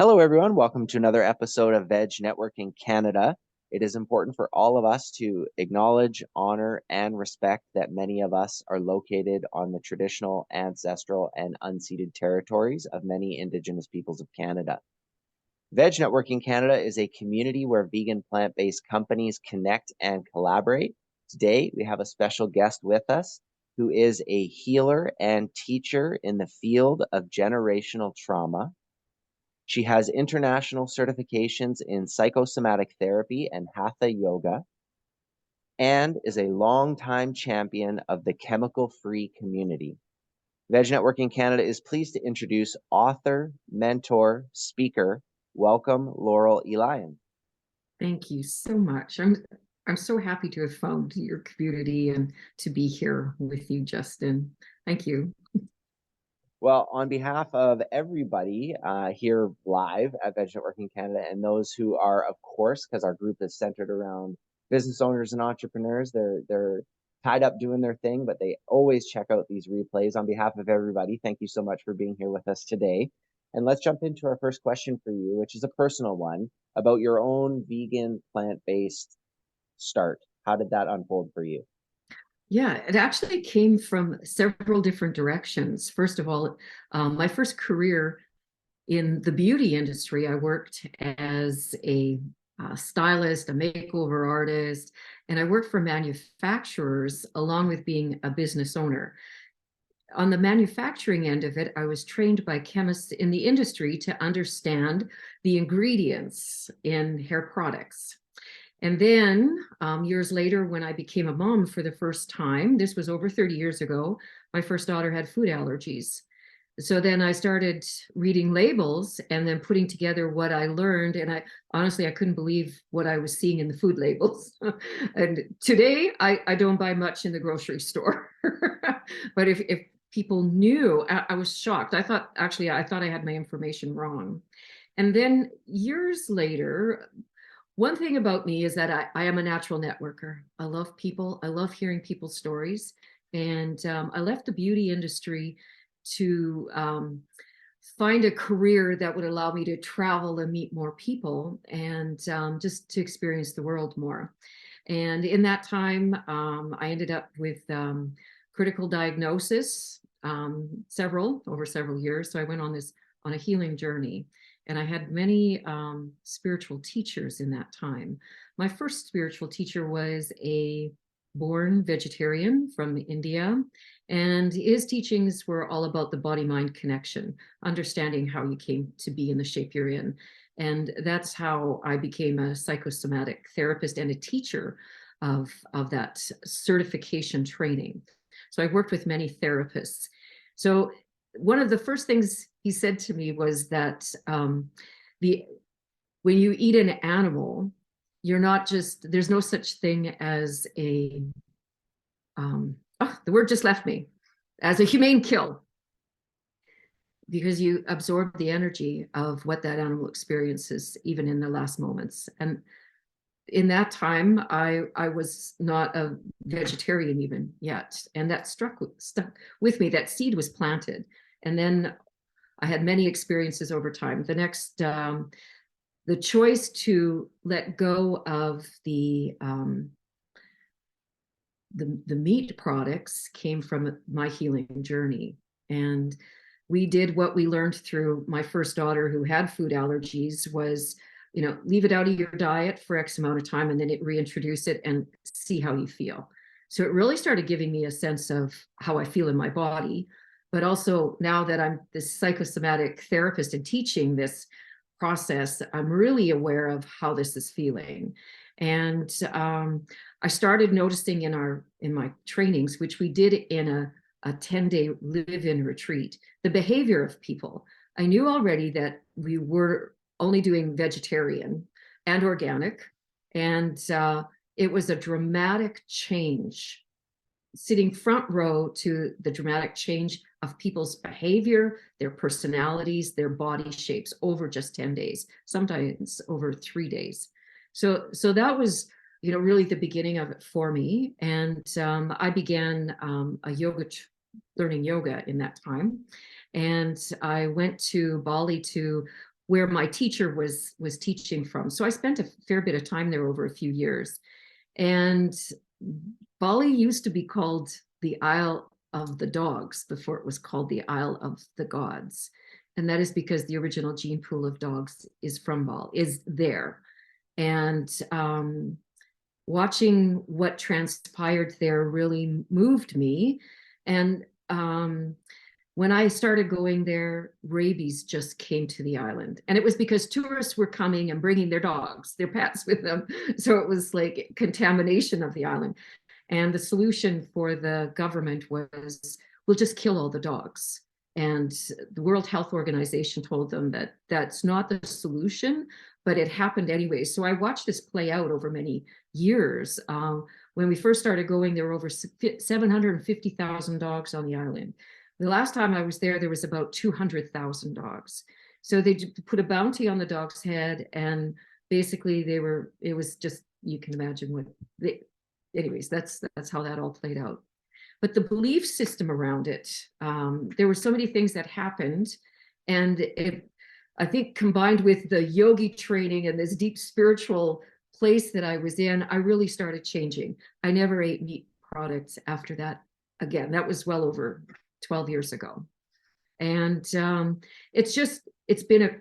Hello, everyone. Welcome to another episode of Veg Networking Canada. It is important for all of us to acknowledge, honor, and respect that many of us are located on the traditional, ancestral, and unceded territories of many Indigenous peoples of Canada. Veg Networking Canada is a community where vegan plant-based companies connect and collaborate. Today, we have a special guest with us who is a healer and teacher in the field of generational trauma. She has international certifications in psychosomatic therapy and hatha yoga, and is a longtime champion of the chemical-free community. Veg Networking Canada is pleased to introduce author, mentor, speaker. Welcome, Lorrel Elian. Thank you so much. I'm so happy to have found your community and to be here with you, Justin. Thank you. Well, on behalf of everybody here live at Veg Networking Canada and those who are, of course, because our group is centered around business owners and entrepreneurs, they're tied up doing their thing, but they always check out these replays. On behalf of everybody, thank you so much for being here with us today. And let's jump into our first question for you, which is a personal one about your own vegan plant-based start. How did that unfold for you? Yeah, it actually came from several different directions. First of all, my first career in the beauty industry, I worked as a stylist, a makeover artist, and I worked for manufacturers along with being a business owner. On the manufacturing end of it, I was trained by chemists in the industry to understand the ingredients in hair products. And then years later, when I became a mom for the first time, this was over 30 years ago, my first daughter had food allergies. So then I started reading labels and then putting together what I learned. And I honestly, I couldn't believe what I was seeing in the food labels. And today I don't buy much in the grocery store. But if people knew, I was shocked. I thought I had my information wrong. And then years later, one thing about me is that I am a natural networker. I love people. I love hearing people's stories. And I left the beauty industry to find a career that would allow me to travel and meet more people and just to experience the world more. And in that time, I ended up with critical diagnosis, over several years. So I went on a healing journey. And I had many spiritual teachers in that time. My first spiritual teacher was a born vegetarian from India, and his teachings were all about the body-mind connection, understanding how you came to be in the shape you're in. And that's how I became a psychosomatic therapist and a teacher of that certification training. So I worked with many therapists. So one of the first things he said to me was that when you eat an animal, there's no such thing as the word just left me, as a humane kill, because you absorb the energy of what that animal experiences, even in the last moments. And in that time, I was not a vegetarian even yet. And that stuck with me, that seed was planted. And then I had many experiences over time. The choice to let go of the meat products came from my healing journey. And we did what we learned through my first daughter who had food allergies was, leave it out of your diet for X amount of time and then reintroduce it and see how you feel. So it really started giving me a sense of how I feel in my body. But also now that I'm this psychosomatic therapist and teaching this process, I'm really aware of how this is feeling. And I started noticing in my trainings, which we did in a 10-day live-in retreat, the behavior of people. I knew already that we were only doing vegetarian and organic. And it was a dramatic change, sitting front row to the dramatic change of people's behavior, their personalities, their body shapes over just 10 days, sometimes over 3 days. So that was, really the beginning of it for me. And I began learning yoga in that time. And I went to Bali to where my teacher was teaching from. So I spent a fair bit of time there over a few years. And Bali used to be called the Isle of the Dogs before it was called the Isle of the Gods. And that is because the original gene pool of dogs is from Bali, is there. And watching what transpired there really moved me. And when I started going there, rabies just came to the island. And it was because tourists were coming and bringing their dogs, their pets with them. So it was like contamination of the island. And the solution for the government was, we'll just kill all the dogs. And the World Health Organization told them that that's not the solution, but it happened anyway. So I watched this play out over many years. When we first started going, there were over 750,000 dogs on the island. The last time I was there was about 200,000 dogs. So they put a bounty on the dog's head, and basically it was just, you can imagine what anyways, that's how that all played out. But the belief system around it, there were so many things that happened, and I think combined with the yogi training and this deep spiritual place that I was in, I really started changing. I never ate meat products after that again. That was well over 12 years ago. And it's been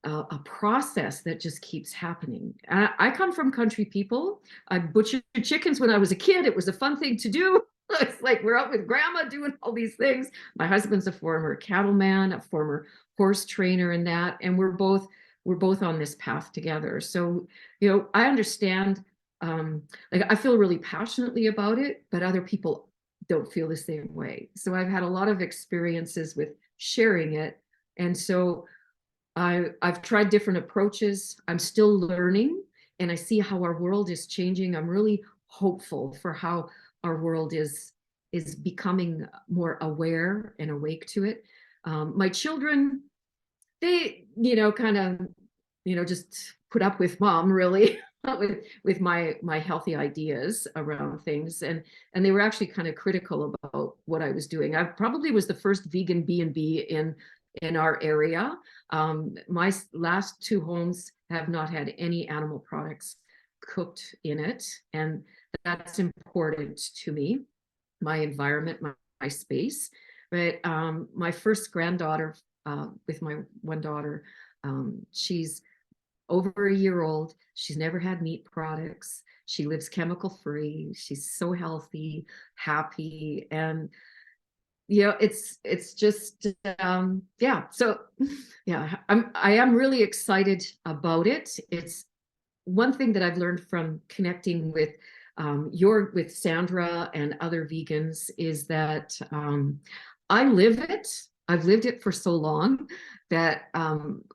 a process that just keeps happening. I come from country people. I butchered chickens when I was a kid. It was a fun thing to do. It's like we're out with grandma doing all these things. My husband's a former cattleman, a former horse trainer, and that, and we're both on this path together. So, I understand. Like I feel really passionately about it, but other people don't feel the same way. So I've had a lot of experiences with sharing it, and so I've tried different approaches. I'm still learning, and I see how our world is changing. I'm really hopeful for how our world is becoming more aware and awake to it. My children, they, kind of, just put up with mom, really, with my healthy ideas around things, and they were actually kind of critical about what I was doing. I probably was the first vegan B&B in our area. My last two homes have not had any animal products cooked in it, and that's important to me, my environment, my space. But my first granddaughter, with my one daughter, she's over a year old. She's never had meat products. She lives chemical free. She's so healthy, happy, and it's just yeah. So yeah, I am really excited about it. It's one thing that I've learned from connecting with with Sandra and other vegans is that I live it. I've lived it for so long that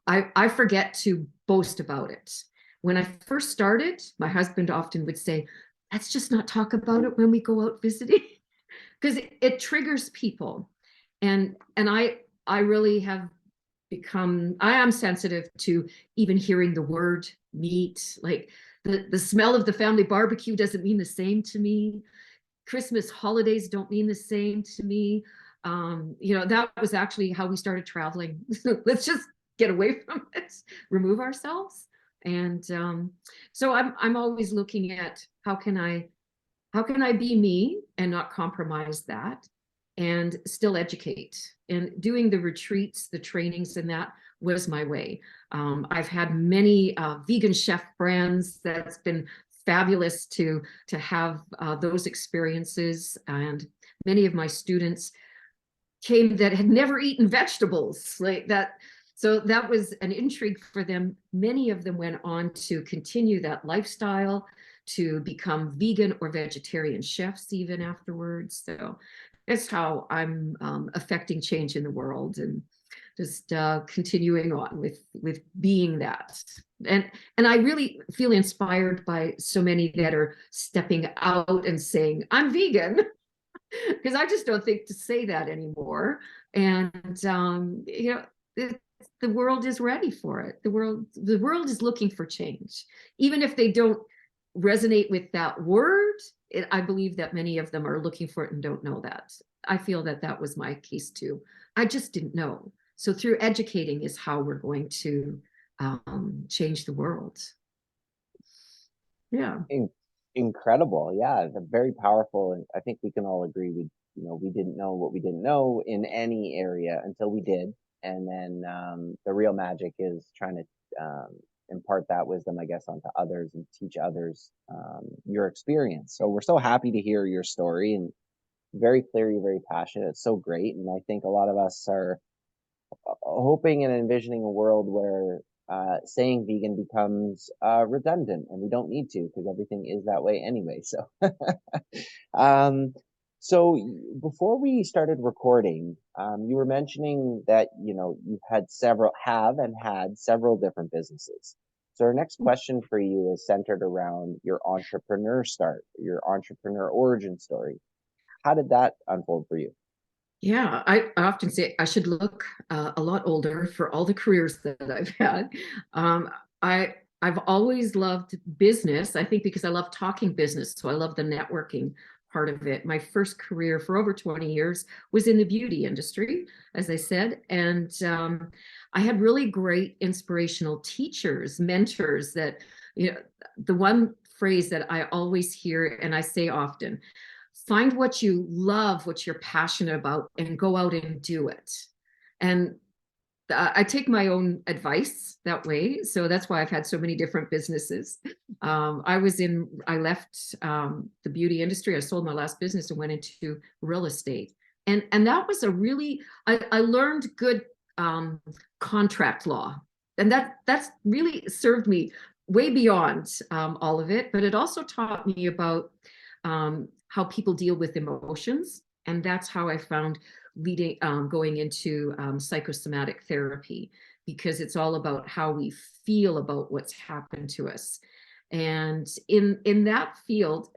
I forget to boast about it. When I first started, my husband often would say, let's just not talk about it when we go out visiting, because it triggers people. And I really have become, I am sensitive to even hearing the word meat. Like the smell of the family barbecue doesn't mean the same to me. Christmas holidays don't mean the same to me. That was actually how we started traveling. Let's just get away from it, remove ourselves. And so I'm always looking at how can I be me and not compromise that, and still educate. And doing the retreats, the trainings, and that was my way. I've had many vegan chef friends. That's been fabulous to have those experiences. And many of my students came that had never eaten vegetables like that. So that was an intrigue for them. Many of them went on to continue that lifestyle, to become vegan or vegetarian chefs even afterwards. So that's how I'm affecting change in the world, and just continuing on with being that. And I really feel inspired by so many that are stepping out and saying, I'm vegan, because I just don't think to say that anymore. And the world is ready for it. The world is looking for change, even if they don't resonate with that word. I believe that many of them are looking for it and don't know that. I feel that was my case too. I just didn't know. So through educating is how we're going to change the world. Yeah. In- Incredible. Yeah, very powerful. And I think we can all agree we didn't know what we didn't know in any area until we did. And then the real magic is trying to impart that wisdom, I guess, onto others and teach others your experience. So we're so happy to hear your story, and very clear, you're very passionate. It's so great. And I think a lot of us are hoping and envisioning a world where saying vegan becomes redundant, and we don't need to, because everything is that way anyway. So, um, so before we started recording, you were mentioning that you've had several different businesses. So our next question for you is centered around your your entrepreneur origin story. How did that unfold for you? Yeah, I often say I should look a lot older for all the careers that I've had. Um, I I've always loved business. I think because I love talking business, so I love the networking part of it. My first career for over 20 years was in the beauty industry, as I said, and I had really great inspirational teachers, mentors. That the one phrase that I always hear and I say often: find what you love, what you're passionate about, and go out and do it. And I take my own advice that way. So that's why I've had so many different businesses. I left the beauty industry. I sold my last business and went into real estate. And that was I learned good contract law. And that's really served me way beyond all of it. But it also taught me about how people deal with emotions. And that's how I found going into psychosomatic therapy, because it's all about how we feel about what's happened to us. And in that field,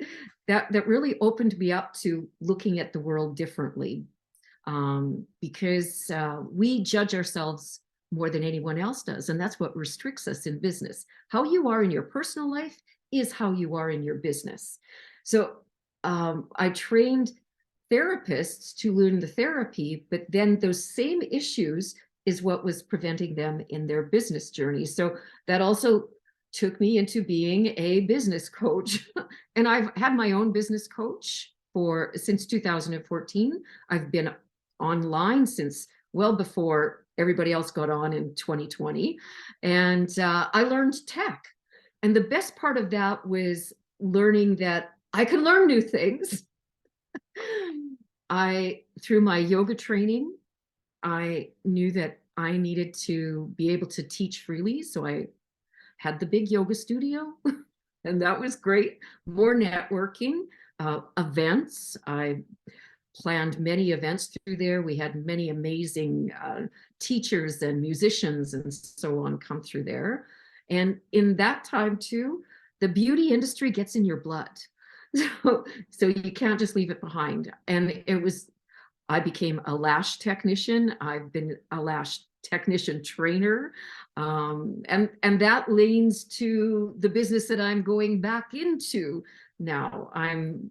that really opened me up to looking at the world differently, because we judge ourselves more than anyone else does, and that's what restricts us in business. How you are in your personal life is how you are in your business. So I trained therapists to learn the therapy, but then those same issues is what was preventing them in their business journey. So that also took me into being a business coach. And I've had my own business coach since 2014. I've been online since well before everybody else got on in 2020. And I learned tech. And the best part of that was learning that I could learn new things. Through my yoga training, I knew that I needed to be able to teach freely. So I had the big yoga studio, and that was great. More networking, events. I planned many events through there. We had many amazing teachers and musicians and so on come through there. And in that time too, the beauty industry gets in your blood. So you can't just leave it behind. And I became a lash technician. I've been a lash technician trainer. And that leans to the business that I'm going back into now. I'm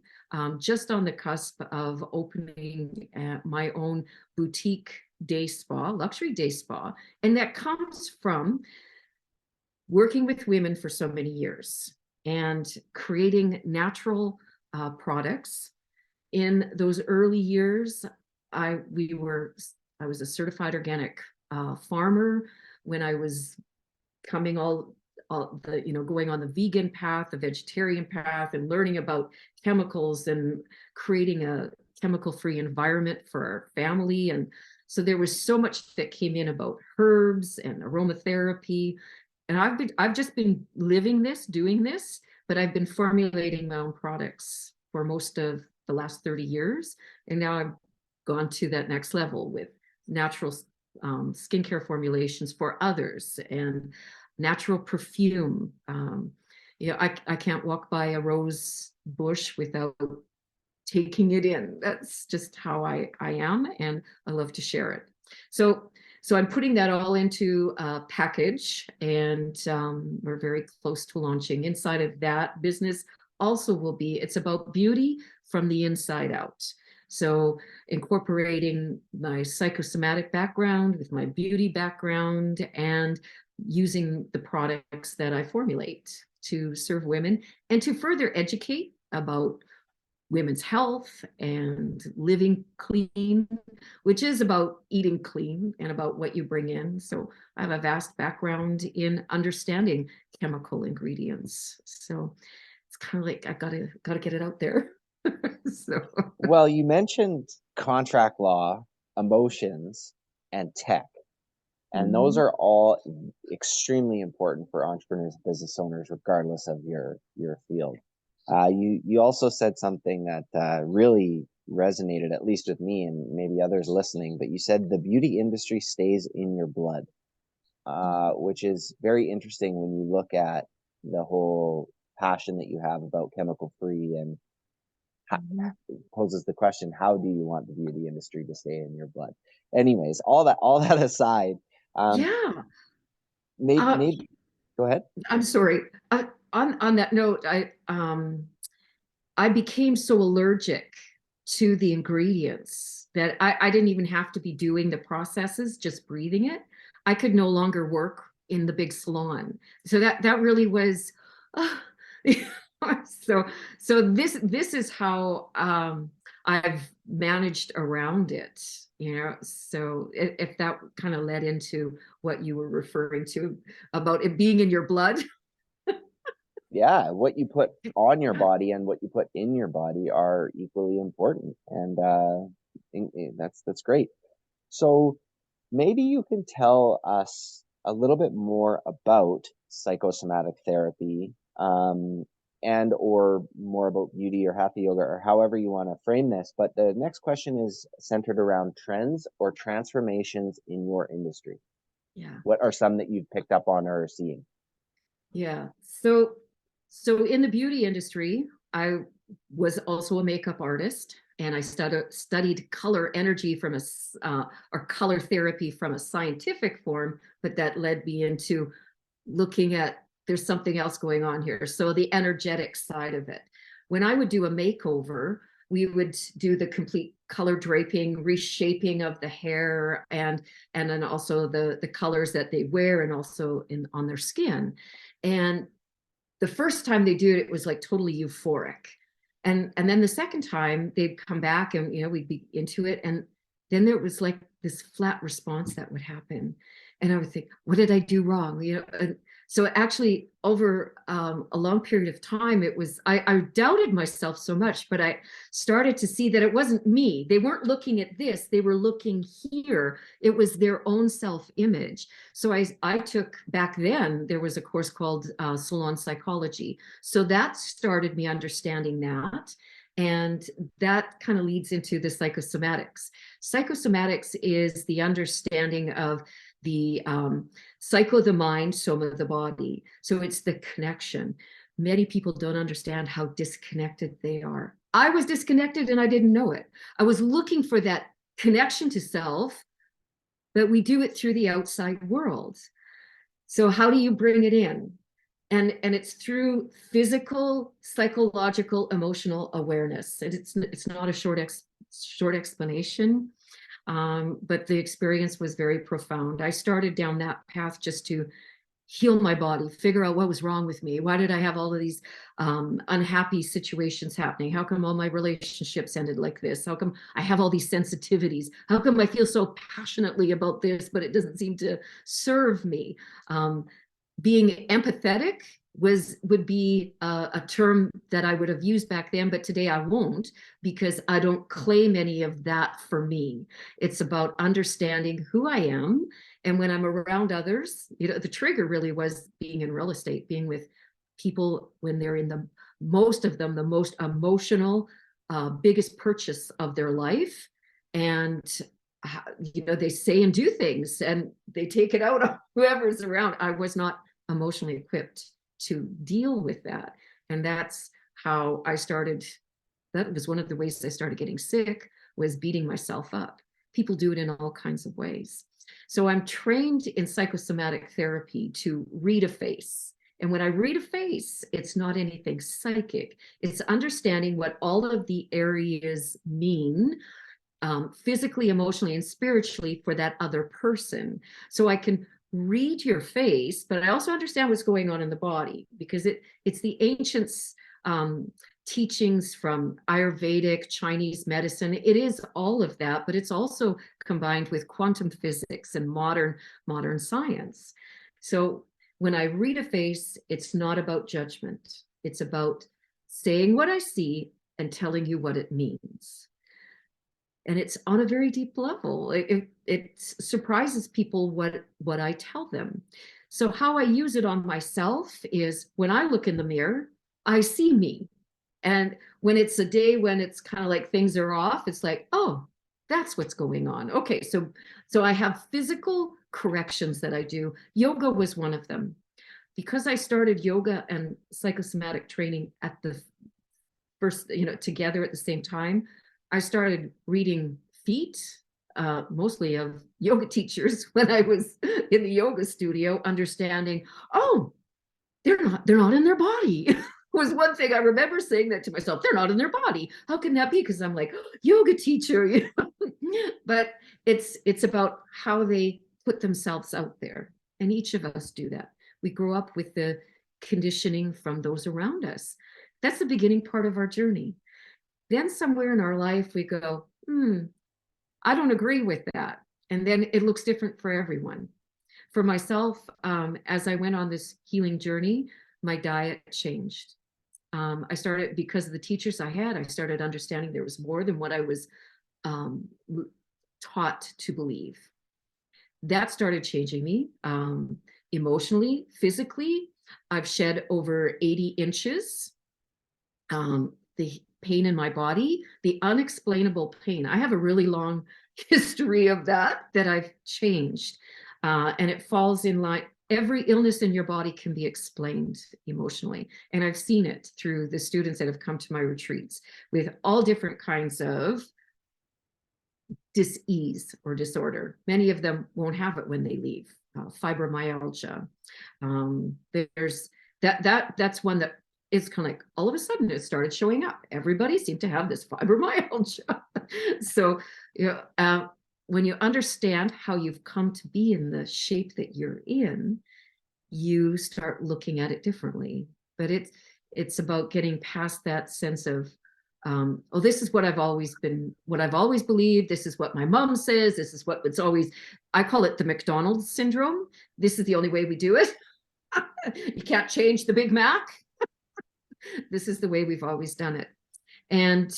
just on the cusp of opening my own boutique day spa, luxury day spa. And that comes from working with women for so many years and creating natural products. In those early years, I was a certified organic farmer. When I was coming going on the vegan path, the vegetarian path, and learning about chemicals and creating a chemical-free environment for our family. And so there was so much that came in about herbs and aromatherapy. And I've just been living this, doing this, but I've been formulating my own products for most of the last 30 years. And now I've gone to that next level with natural skincare formulations for others and natural perfume. I can't walk by a rose bush without taking it in. That's just how I am, and I love to share it. So I'm putting that all into a package, and we're very close to launching. Inside of that business also it's about beauty from the inside out. So incorporating my psychosomatic background with my beauty background and using the products that I formulate to serve women and to further educate about women's health and living clean, which is about eating clean and about what you bring in. So I have a vast background in understanding chemical ingredients. So it's kind of like I gotta get it out there. So Well, you mentioned contract law, emotions, and tech. And those mhm. are all extremely important for entrepreneurs and business owners, regardless of your field. You also said something that really resonated, at least with me and maybe others listening. But you said the beauty industry stays in your blood, which is very interesting when you look at the whole passion that you have about chemical free and Mhm. poses the question, how do you want the beauty industry to stay in your blood? Anyways, all that aside, um, Yeah. Uh, maybe go ahead. I'm sorry. On that note, I became so allergic to the ingredients that I didn't even have to be doing the processes, just breathing it. I could no longer work in the big salon. So that really was uh, so this is how I've managed around it, you know. So if that kind of led into what you were referring to about it being in your blood. Yeah, what you put on your body and what you put in your body are equally important, and that's great. So maybe you can tell us a little bit more about psychosomatic therapy, and or more about beauty or hatha yoga or however you want to frame this. But the next question is centered around trends or transformations in your industry. Yeah. What are some that you've picked up on or are seeing? Yeah. So in the beauty industry, I was also a makeup artist and I studied color energy from or color therapy from a scientific form, but that led me into looking at there's something else going on here. So the energetic side of it. When I would do a makeover, we would do the complete color draping, reshaping of the hair and then also the colors that they wear and also in on their skin. And the first time they do it, it was like totally euphoric. And then the second time they'd come back and we'd be into it. And then there was like this flat response that would happen. And I would think, what did I do wrong? So actually over a long period of time, I doubted myself so much, but I started to see that it wasn't me. They weren't looking at this, they were looking here. It was their own self-image. So I took back then, there was a course called salon psychology. So that started me understanding that. And that kind of leads into the psychosomatics. Psychosomatics is the understanding of the psycho, the mind, soma, the body. So it's the connection. Many people don't understand how disconnected they are. I was disconnected and I didn't know it. I was looking for that connection to self, but we do it through the outside world. So how do you bring it in? And it's through physical, psychological, emotional awareness. And it's not a short explanation, but the experience was very profound. I started down that path just to heal my body, figure out what was wrong with me. Why did I have all of these unhappy situations happening? How come all my relationships ended like this? How come I have all these sensitivities? How come I feel so passionately about this, but it doesn't seem to serve me? Being empathetic would be a term that I would have used back then, but today I won't because I don't claim any of that for me. It's about understanding who I am. And when I'm around others, the trigger really was being in real estate, being with people when they're in most of them, the most emotional, biggest purchase of their life. And they say and do things and they take it out on whoever's around. I was not emotionally equipped to deal with that. And that's how I started. That was one of the ways I started getting sick, was beating myself up. People do it in all kinds of ways. So I'm trained in psychosomatic therapy to read a face And when I read a face, it's not anything psychic. It's understanding what all of the areas mean, physically, emotionally, and spiritually for that other person. So I can read your face, but I also understand what's going on in the body, because it's the ancients' teachings from Ayurvedic, Chinese medicine. It is all of that, but it's also combined with quantum physics and modern science. So when I read a face, it's not about judgment. It's about saying what I see and telling you what it means. And it's on a very deep level. It surprises people what I tell them. So how I use it on myself is when I look in the mirror, I see me. And when it's a day when it's kind of like things are off, it's like, oh, that's what's going on. Okay, so I have physical corrections that I do. Yoga was one of them. Because I started yoga and psychosomatic training at the first, together at the same time, I started reading feet, mostly of yoga teachers when I was in the yoga studio, understanding, oh, they're not in their body. Was one thing I remember saying that to myself. They're not in their body. How can that be? Because I'm like, yoga teacher, But it's about how they put themselves out there. And each of us do that. We grow up with the conditioning from those around us. That's the beginning part of our journey. Then somewhere in our life we go, I don't agree with that. And then it looks different for everyone. For myself, as I went on this healing journey, my diet changed. I started, because of the teachers I had, I started understanding there was more than what I was taught to believe. That started changing me emotionally, physically. I've shed over 80 inches. The pain in my body, the unexplainable pain. I have a really long history of that I've changed. And it falls in line. Every illness in your body can be explained emotionally. And I've seen it through the students that have come to my retreats with all different kinds of dis-ease or disorder. Many of them won't have it when they leave. Fibromyalgia. There's that's one that it's kind of like all of a sudden it started showing up. Everybody seemed to have this fibromyalgia. So, when you understand how you've come to be in the shape that you're in, you start looking at it differently. But it's about getting past that sense of, oh, this is what I've always believed. This is what my mom says. This is what it's always, I call it the McDonald's syndrome. This is the only way we do it. You can't change the Big Mac. This is the way we've always done it. And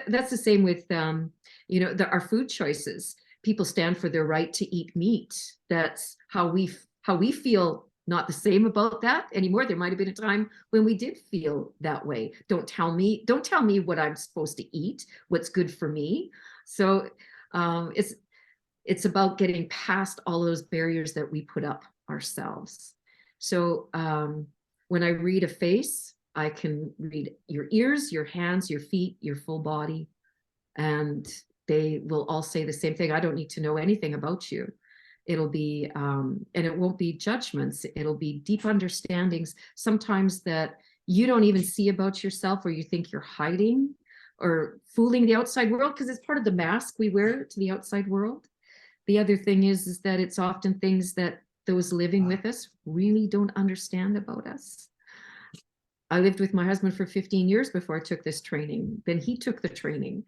that's the same with, our food choices. People stand for their right to eat meat. That's how we feel not the same about that anymore. There might have been a time when we did feel that way. Don't tell me what I'm supposed to eat, what's good for me. So it's about getting past all those barriers that we put up ourselves. So when I read a face, I can read your ears, your hands, your feet, your full body, and they will all say the same thing. I don't need to know anything about you. It'll be, and it won't be judgments. It'll be deep understandings, sometimes that you don't even see about yourself, or you think you're hiding or fooling the outside world, because it's part of the mask we wear to the outside world. The other thing is that it's often things that those living with us really don't understand about us. I lived with my husband for 15 years before I took this training. Then he took the training.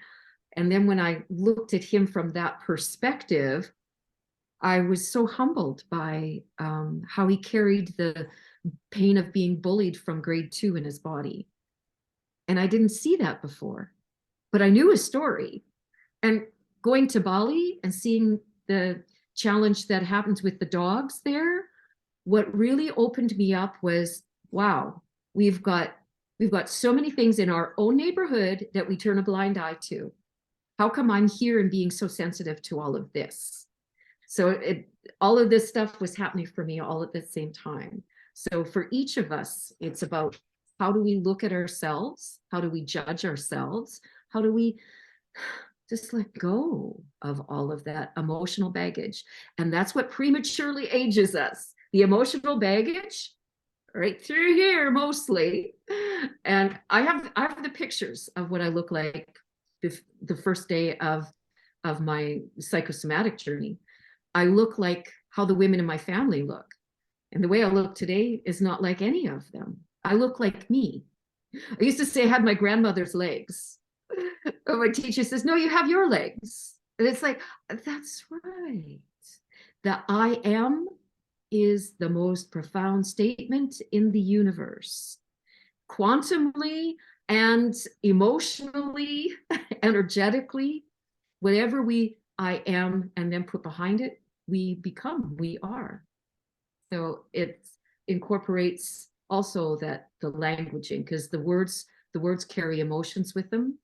And then when I looked at him from that perspective, I was so humbled by how he carried the pain of being bullied from grade 2 in his body. And I didn't see that before, but I knew his story. And going to Bali and seeing the challenge that happens with the dogs there, what really opened me up was, wow, we've got so many things in our own neighborhood that we turn a blind eye to. How come I'm here and being so sensitive to all of this? So all of this stuff was happening for me all at the same time. So for each of us, it's about, how do we look at ourselves? How do we judge ourselves? How do we just let go of all of that emotional baggage? And that's what prematurely ages us. The emotional baggage, right through here mostly. And I have the pictures of what I look like the first day of my psychosomatic journey. I look like how the women in my family look. And the way I look today is not like any of them. I look like me. I used to say I had my grandmother's legs. But my teacher says, no, you have your legs. And it's like, that's right. The I am is the most profound statement in the universe. Quantumly and emotionally, energetically, whatever I am and then put behind it, we become, we are. So it incorporates also that the languaging, because the words carry emotions with them.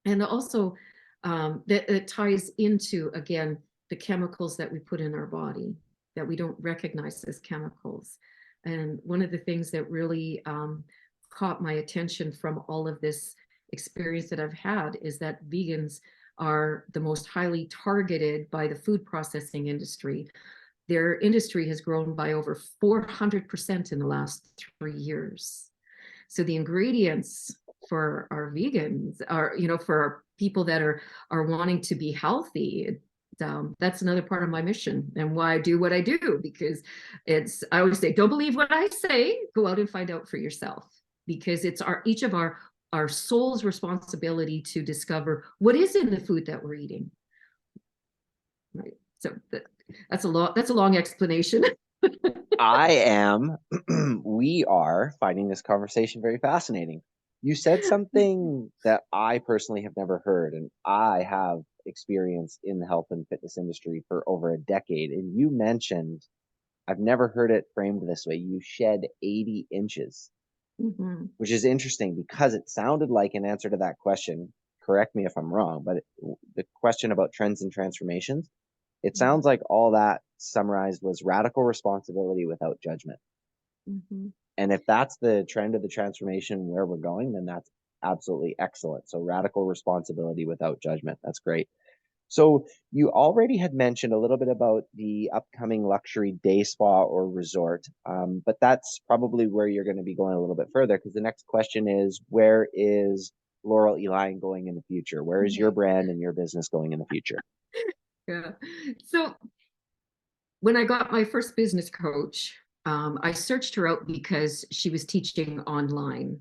And also that it ties into, again, the chemicals that we put in our body that we don't recognize as chemicals. And one of the things that really caught my attention from all of this experience that I've had is that vegans are the most highly targeted by the food processing industry. Their industry has grown by over 400% in the last 3 years. So the ingredients for our vegans are, for our people that are wanting to be healthy. That's another part of my mission and why I do what I do, because I always say, don't believe what I say, go out and find out for yourself, because it's each of our soul's responsibility to discover what is in the food that we're eating. Right. So that's a long explanation. We are finding this conversation very fascinating. You said something that I personally have never heard, and I have experience in the health and fitness industry for over a decade. And you mentioned, I've never heard it framed this way, you shed 80 inches, Mm-hmm. which is interesting because it sounded like an answer to that question. Correct me if I'm wrong, but the question about trends and transformations, it sounds like all that summarized was radical responsibility without judgment. Mm-hmm. And if that's the trend of the transformation where we're going, then that's absolutely excellent. So radical responsibility without judgment. That's great. So you already had mentioned a little bit about the upcoming luxury day spa or resort, but that's probably where you're going to be going a little bit further, because the next question is, where is Lorrel Elian going in the future? Where is your brand and your business going in the future? Yeah. So when I got my first business coach, I searched her out because she was teaching online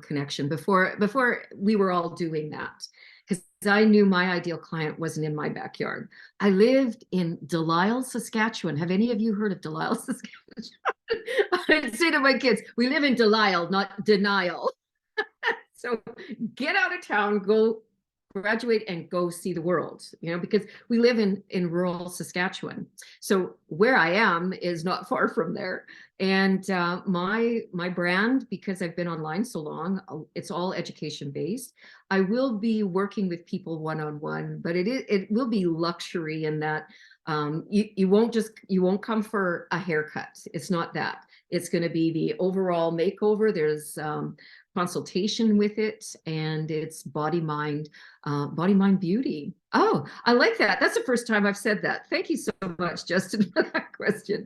connection before we were all doing that. Because I knew my ideal client wasn't in my backyard. I lived in Delisle, Saskatchewan. Have any of you heard of Delisle, Saskatchewan? I say to my kids, we live in Delisle, not denial. So get out of town, go graduate and go see the world, because we live in rural Saskatchewan. So where I am is not far from there. And my brand, because I've been online so long, it's all education based. I will be working with people one-on-one, but it will be luxury in that you won't come for a haircut. It's not that. It's going to be the overall makeover. There's consultation with it, and it's body mind beauty. Oh, I like that. That's the first time I've said that. Thank you so much, Justin, for that question.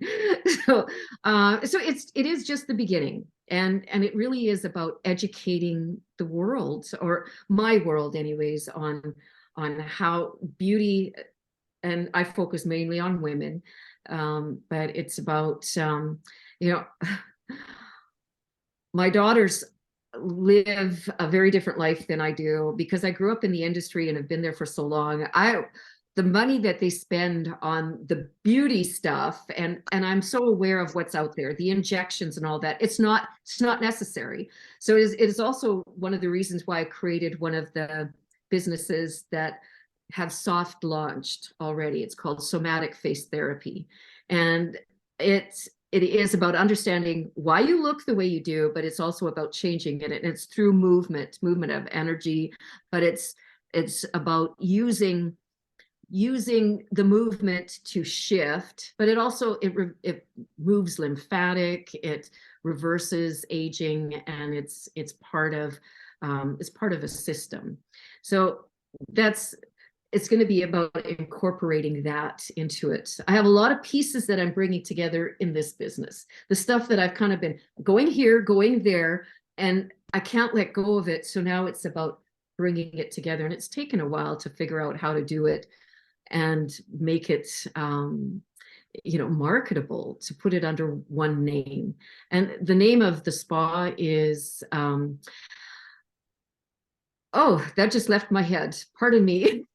So it is just the beginning, and it really is about educating the world, or my world anyways, on how beauty, and I focus mainly on women, but it's about you know my daughters live a very different life than I do, because I grew up in the industry and have been there for so long. The money that they spend on the beauty stuff, and I'm so aware of what's out there, the injections and all that, it's not necessary. So it is also one of the reasons why I created one of the businesses that have soft launched already. It's called Somatic Face Therapy. And it is about understanding why you look the way you do, but it's also about changing it. And it's through movement of energy, but it's about using the movement to shift, but it moves lymphatic, it reverses aging, and it's part of a system. So that's it's going to be about incorporating that into it. I have a lot of pieces that I'm bringing together in this business, the stuff that I've kind of been going here, going there, and I can't let go of it. So now it's about bringing it together, and it's taken a while to figure out how to do it and make it marketable, to put it under one name. And the name of the spa is oh, that just left my head, pardon me.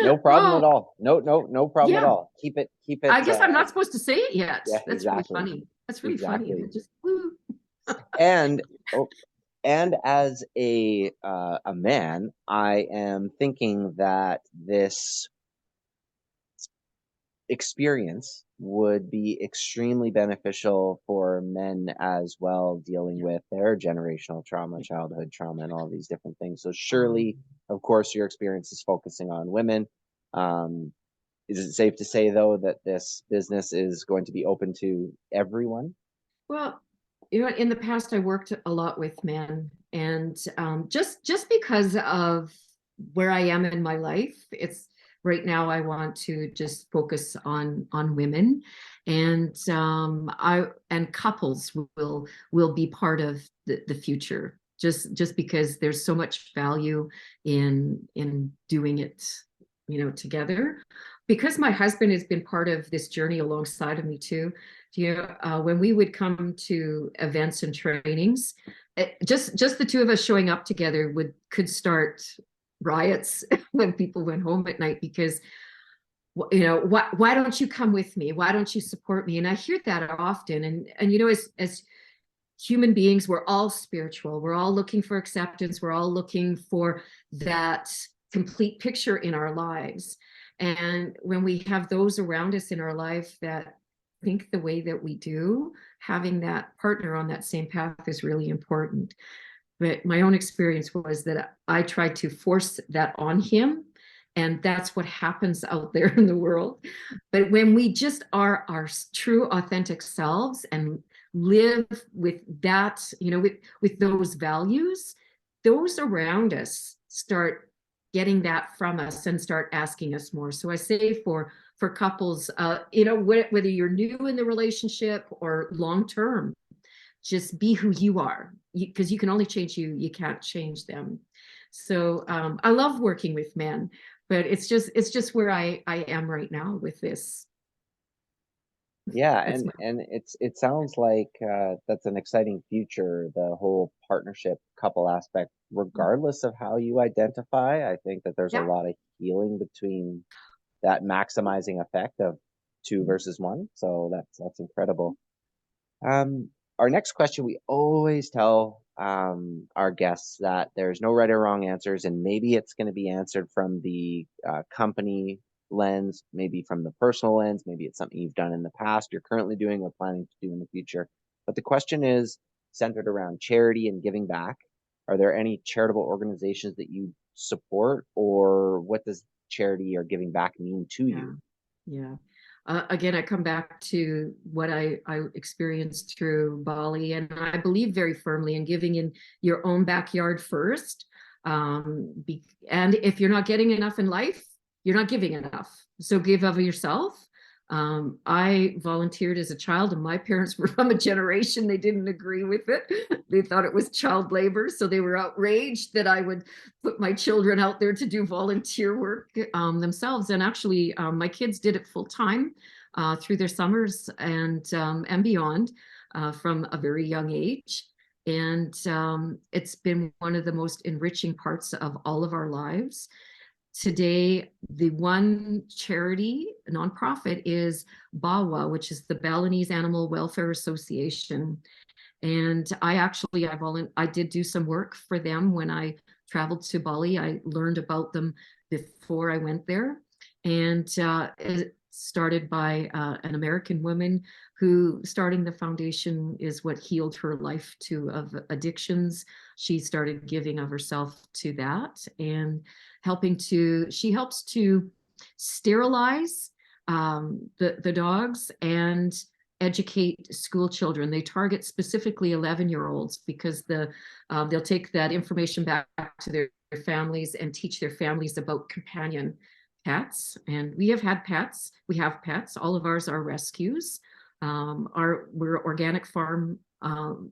No problem Oh, at all. No problem at yeah, all. Keep it, I guess I'm not supposed to say it yet. yeah, That's really exactly. funny. That's really funny. Exactly. I just woo. And oh, and as a man, I am thinking that this experience would be extremely beneficial for men as well, dealing Yeah. with their generational trauma, childhood trauma, and all these different things. So Um, surely, of course, your experience is focusing on women. Um, is it safe to say, though, that this business is going to be open to everyone? well, in the past, I worked a lot with men, and just because of where I am in my life, it's right now I want to just focus on women, and I and couples will be part of the future. Just because there's so much value in doing it, together. Because my husband has been part of this journey alongside of me too. When we would come to events and trainings, just the two of us showing up together could start riots when people went home at night because why don't you come with me? Why don't you support me? And I hear that often. And as human beings, we're all spiritual. We're all looking for acceptance. We're all looking for that complete picture in our lives. And when we have those around us in our life that think the way that we do, having that partner on that same path is really important. But my own experience was that I tried to force that on him. And that's what happens out there in the world. But when we just are our true, authentic selves and live with that, with those values, those around us start getting that from us and start asking us more. So I say for couples, whether you're new in the relationship or long term, just be who you are, because you can only change you. You can't change them. So I love working with men, but it's just where I am right now with this. Yeah, That's my and it sounds like that's an exciting future, the whole partnership couple aspect, regardless of how you identify. I think that there's a yeah. lot of healing between that maximizing effect of two versus one. So that's incredible. Our next question, we always tell our guests that there's no right or wrong answers, and maybe it's going to be answered from the company lens, maybe from the personal lens, maybe it's something you've done in the past, you're currently doing, or planning to do in the future. But the question is centered around charity and giving back. Are there any charitable organizations that you support, or what does charity or giving back mean to Yeah, you? yeah. Again, I come back to what I experienced through Bali, and I believe very firmly in giving in your own backyard first. And if you're not getting enough in life, you're not giving enough. So give of yourself. I volunteered as a child, and my parents were from a generation they didn't agree with it. They thought it was child labor, so they were outraged that I would put my children out there to do volunteer work themselves. And actually, my kids did it full time through their summers and beyond from a very young age. And it's been one of the most enriching parts of all of our lives. Today, the one charity nonprofit is BAWA, which is the Balinese Animal Welfare Association. And I did do some work for them when I traveled to Bali. I learned about them before I went there. And it started by an American woman who starting the foundation is what healed her life of addictions. She started giving of herself to that and she helps to sterilize the dogs and educate school children. They target specifically 11-year-olds because they'll take that information back to their families and teach their families about companion pets. And we have had pets. We have pets. All of ours are rescues. We're organic farm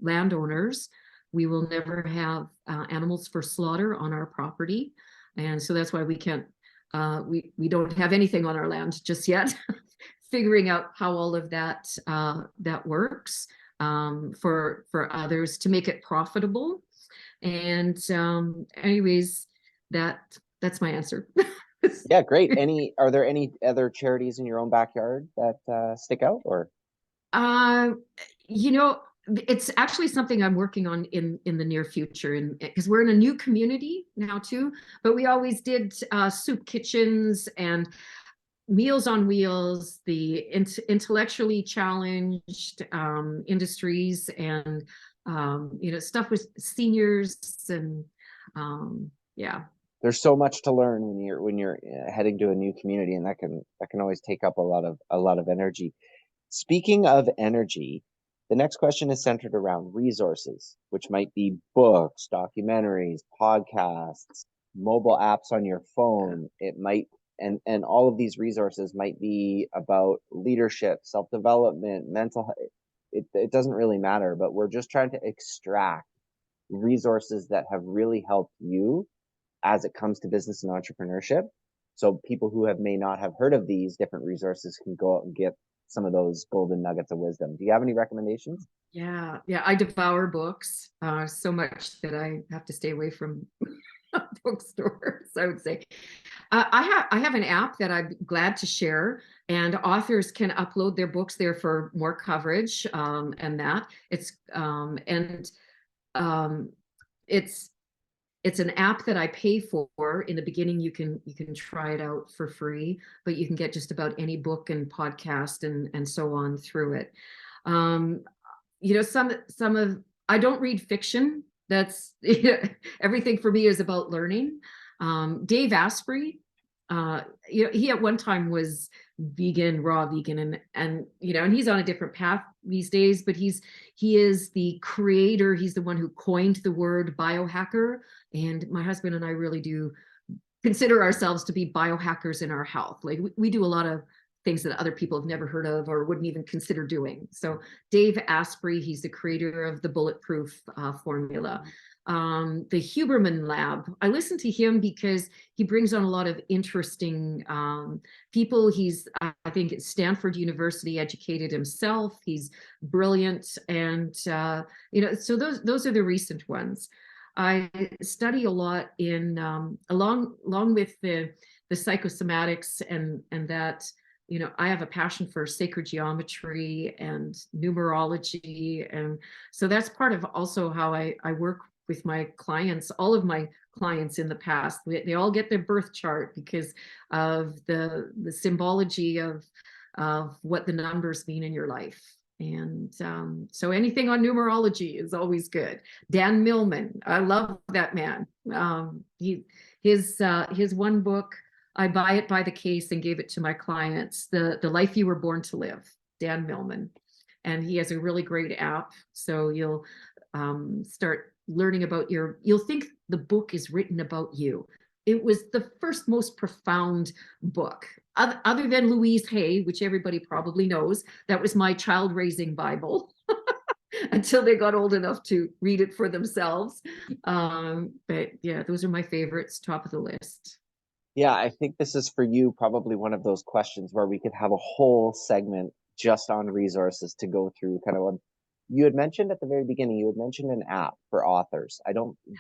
landowners. We will never have animals for slaughter on our property. And so that's why we can't, we don't have anything on our land just yet. Figuring out how all of that that works for others to make it profitable. And anyways, that's my answer. Yeah, great. Are there any other charities in your own backyard that stick out, or? Uh, you know, it's actually something I'm working on in the near future, and because we're in a new community now too, but we always did soup kitchens and Meals on Wheels, the intellectually challenged industries, and stuff with seniors, and yeah. There's so much to learn when you're heading to a new community, and that can always take up a lot of energy. Speaking of energy, the next question is centered around resources, which might be books, documentaries, podcasts, mobile apps on your phone. It might, and all of these resources might be about leadership, self-development, mental health. It doesn't really matter, but we're just trying to extract resources that have really helped you as it comes to business and entrepreneurship. So people who may not have heard of these different resources can go out and get some of those golden nuggets of wisdom. Do you have any recommendations? Yeah, I devour books so much that I have to stay away from bookstores, I would say. I have an app that I'm glad to share, and authors can upload their books there for more coverage, and that um, it's it's an app that I pay for. In the beginning, you can try it out for free, but you can get just about any book and podcast and so on through it. Um, some of I don't read fiction. That's everything for me is about learning. Dave Asprey, he at one time was vegan, raw vegan, and he's on a different path these days, but he is the creator. He's the one who coined the word biohacker, and my husband and I really do consider ourselves to be biohackers in our health. Like we do a lot of things that other people have never heard of or wouldn't even consider doing. So Dave Asprey, he's the creator of the bulletproof formula. The Huberman Lab, I listen to him because he brings on a lot of interesting people. He's, I think, at Stanford University educated himself. He's brilliant. And, so those are the recent ones. I study a lot in, along with the psychosomatics and that, I have a passion for sacred geometry and numerology. And so that's part of also how I work with my clients. All of my clients in the past, they all get their birth chart because of the symbology of what the numbers mean in your life. And so anything on numerology is always good. Dan Millman, I love that man. His one book, I buy it by the case and gave it to my clients. The Life You Were Born to Live, Dan Millman. And he has a really great app. So you'll start learning about you'll think the book is written about you. It was the first most profound book, other than Louise Hay, which everybody probably knows. That was my child raising Bible until they got old enough to read it for themselves. But yeah, those are my favorites, top of the list. Yeah, I think this is for you probably one of those questions where we could have a whole segment just on resources to go through kind of what you had mentioned at the very beginning. You had mentioned an app for authors.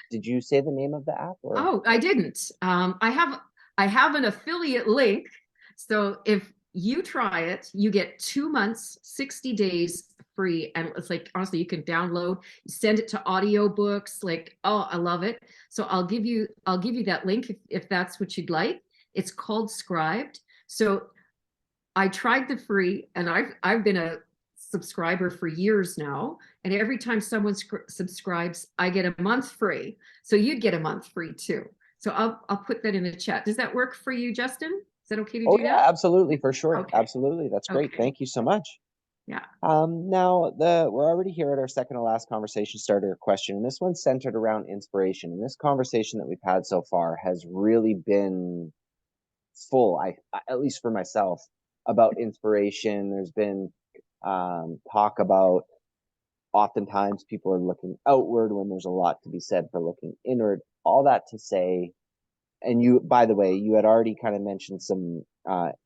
Did you say the name of the app or? Oh, I didn't. I have an affiliate link. So if you try it, you get 2 months, 60 days free. And it's like, honestly, you can download, send it to audiobooks. Like, oh, I love it. So I'll give you that link if that's what you'd like. It's called Scribed. So I tried the free, and I've been a subscriber for years now. And every time someone subscribes, I get a month free. So you'd get a month free too. So I'll put that in the chat. Does that work for you, Justin? Is that okay to Oh do yeah, that? absolutely, for sure. Okay. Absolutely. That's great. Okay. Thank you so much. Yeah. Now we're already here at our second to last conversation starter question, and this one's centered around inspiration. And this conversation that we've had so far has really been full, at least for myself, about inspiration. There's been talk about oftentimes people are looking outward when there's a lot to be said for looking inward. All that to say, and you, by the way, you had already kind of mentioned some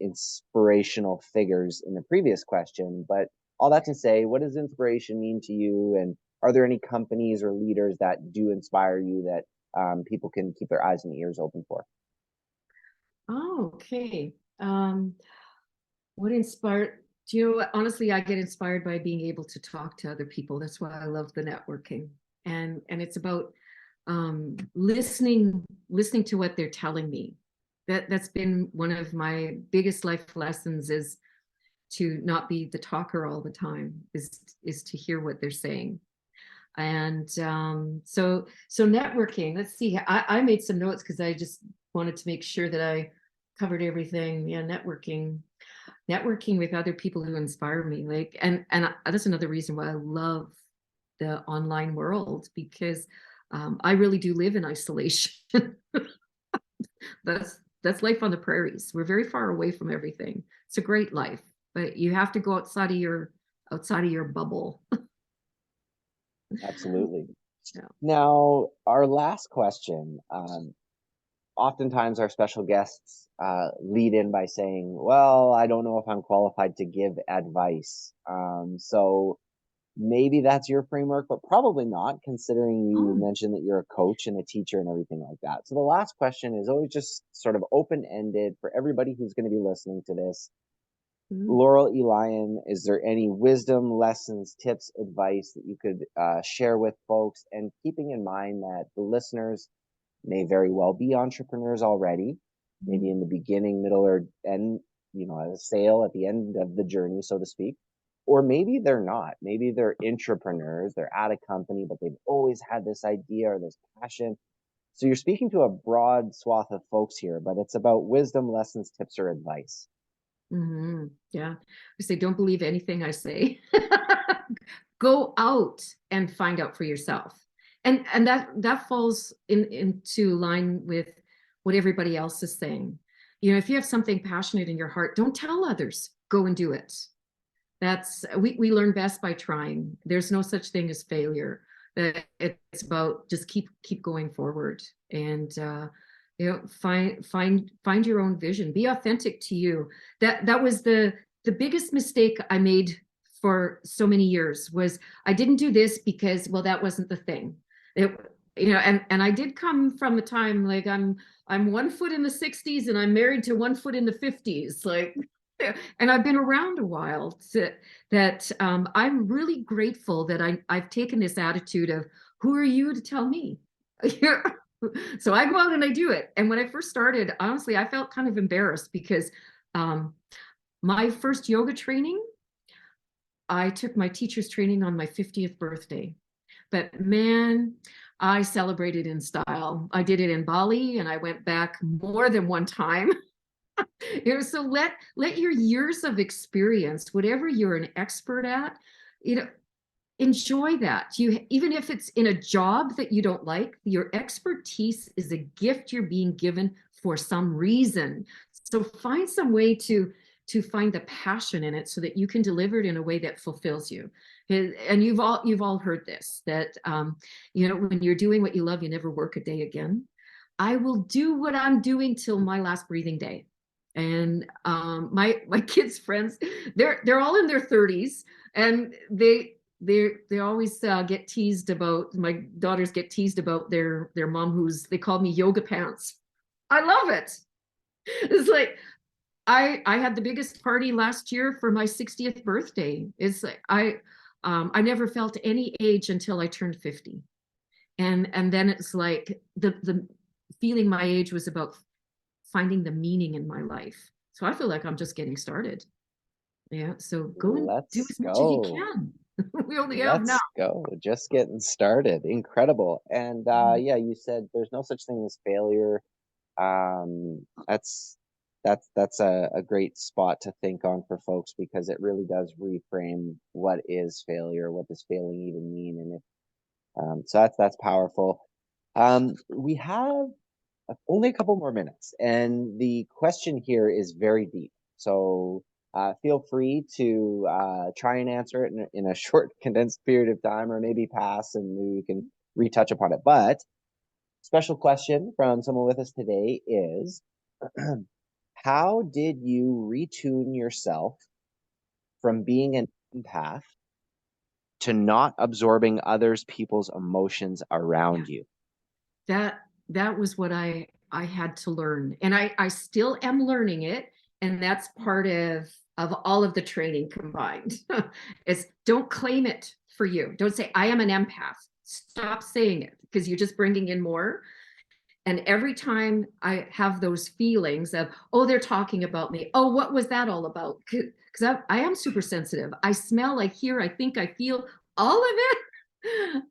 inspirational figures in the previous question, but all that to say, what does inspiration mean to you? And are there any companies or leaders that do inspire you that people can keep their eyes and ears open for? Oh, okay. What inspired, do you know what? Honestly, I get inspired by being able to talk to other people. That's why I love the networking. And it's about listening to what they're telling me. That's been one of my biggest life lessons, is to not be the talker all the time, is to hear what they're saying. And so networking, let's see, I made some notes because I just wanted to make sure that I covered everything. Yeah, networking with other people who inspire me, like, and that's another reason why I love the online world, because I really do live in isolation. That's life on the prairies. We're very far away from everything. It's a great life, but you have to go outside of your bubble. Absolutely. Yeah. Now, our last question. Oftentimes, our special guests lead in by saying, "Well, I don't know if I'm qualified to give advice." So maybe that's your framework, but probably not, considering you Oh. mentioned that you're a coach and a teacher and everything like that. So the last question is always just sort of open-ended for everybody who's going to be listening to this. Mm. Laurel Elian, is there any wisdom, lessons, tips, advice that you could share with folks? And keeping in mind that the listeners may very well be entrepreneurs already, maybe in the beginning, middle, or end, a sale at the end of the journey, so to speak. Or maybe they're not. Maybe they're intrapreneurs. They're at a company, but they've always had this idea or this passion. So you're speaking to a broad swath of folks here, but it's about wisdom, lessons, tips, or advice. Yeah. I say, don't believe anything I say. Go out and find out for yourself. And that falls into line with what everybody else is saying. If you have something passionate in your heart, don't tell others. Go and do it. We learn best by trying. There's no such thing as failure. It's about just keep going forward, and find your own vision. Be authentic to you. That was the biggest mistake I made for so many years. Was I didn't do this because, well, that wasn't the thing. It, and I did come from a time, like, I'm 1 foot in the 60s and I'm married to 1 foot in the 50s, like. And I've been around a while, that I'm really grateful that I've taken this attitude of, who are you to tell me? So I go out and I do it. And when I first started, honestly, I felt kind of embarrassed because um, my first yoga training, I took my teacher's training on my 50th birthday. But man, I celebrated in style. I did it in Bali and I went back more than one time. So let your years of experience, whatever you're an expert at, you know, enjoy that. Even if it's in a job that you don't like, your expertise is a gift you're being given for some reason. So find some way to find the passion in it so that you can deliver it in a way that fulfills you. And you've all heard this, that when you're doing what you love, you never work a day again. I will do what I'm doing till my last breathing day. And my kids' friends, they're all in their 30s, and they always get teased about, my daughters get teased about their mom, they call me yoga pants. I love it. It's like, I had the biggest party last year for my 60th birthday. It's like, I never felt any age until I turned 50. And then it's like the feeling my age was about finding the meaning in my life. So I feel like I'm just getting started. Yeah. So go and do Let's as much as you go. can. We only have now. Let's go. Just getting started. Incredible. And yeah, you said there's no such thing as failure. That's that's a great spot to think on for folks, because it really does reframe what is failure, what does failing even mean, and if so that's powerful. We have only a couple more minutes, and the question here is very deep. So feel free to try and answer it in a short, condensed period of time, or maybe pass and maybe we can retouch upon it. But special question from someone with us today is how did you retune yourself from being an empath to not absorbing others people's emotions Yeah. around you? That was what I had to learn, and I still am learning it, and that's part of all of the training combined. Is don't claim it for you. Don't say I am an empath. Stop saying it, because you're just bringing in more. And every time I have those feelings of, oh, they're talking about me, oh, what was that all about? Because I am super sensitive. I smell, I hear, I think, I feel all of it.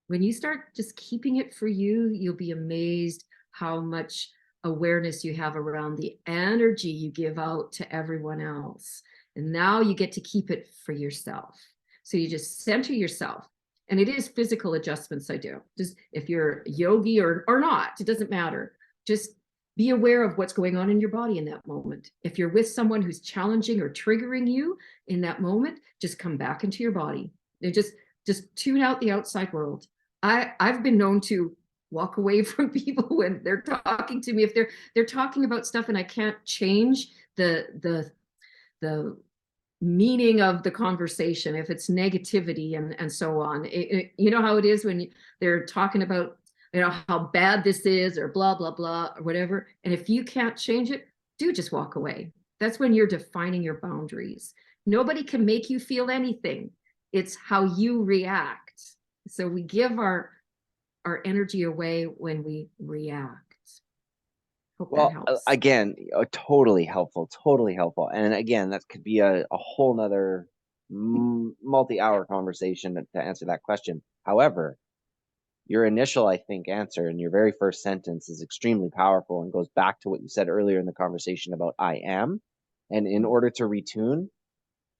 When you start just keeping it for you, you'll be amazed how much awareness you have around the energy you give out to everyone else. And now you get to keep it for yourself. So you just center yourself. And it is physical adjustments I do. Just if you're a yogi or not, it doesn't matter. Just be aware of what's going on in your body in that moment. If you're with someone who's challenging or triggering you in that moment, just come back into your body and just tune out the outside world. I've been known to walk away from people when they're talking to me, if they're talking about stuff and I can't change the meaning of the conversation, if it's negativity and so on. You know how it is when they're talking about, you know, how bad this is or blah blah blah or whatever, and if you can't change it, do just walk away. That's when you're defining your boundaries. Nobody can make you feel anything. It's how you react. So we give our energy away when we react. Hope that Well, helps. again, totally helpful, totally helpful. And again, that could be a whole nother multi-hour conversation to answer that question. However, your initial, I think, answer in your very first sentence is extremely powerful and goes back to what you said earlier in the conversation about I am. And in order to retune,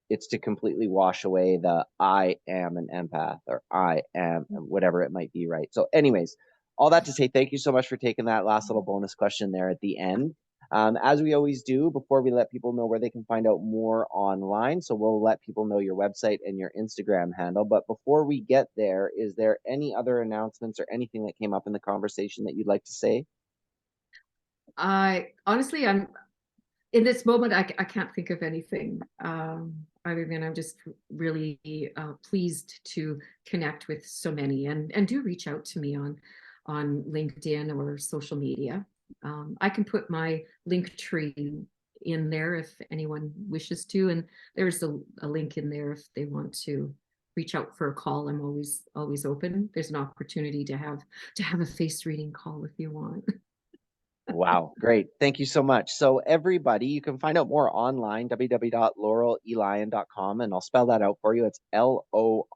it's to completely wash away the I am an empath or I am whatever it might be, right? So, anyways, all that to say, thank you so much for taking that last little bonus question there at the end. As we always do, before we let people know where they can find out more online, so we'll let people know your website and your Instagram handle. But before we get there, is there any other announcements or anything that came up in the conversation that you'd like to say? I honestly, I'm in this moment, I can't think of anything other than I'm just really pleased to connect with so many, and do reach out to me on LinkedIn or social media. I can put my link tree in there if anyone wishes to, and there's a link in there if they want to reach out for a call. I'm always open. There's an opportunity to have a face reading call if you want. Wow, great. Thank you so much. So, everybody, you can find out more online, www.lorrelelian.com, and I'll spell that out for you. It's Lorrel,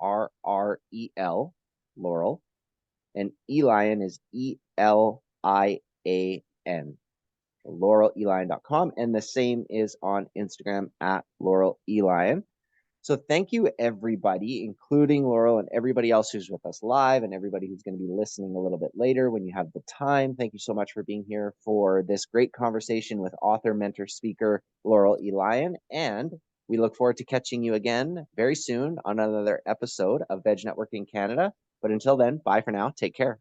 Laurel, and Elian is Elian. LorrelElian.com, and the same is on Instagram at Lorrel Elian. So thank you, everybody, including Laurel and everybody else who's with us live and everybody who's going to be listening a little bit later when you have the time. Thank you so much for being here for this great conversation with author, mentor, speaker, Lorrel Elian. And we look forward to catching you again very soon on another episode of Veg Networking Canada. But until then, bye for now. Take care.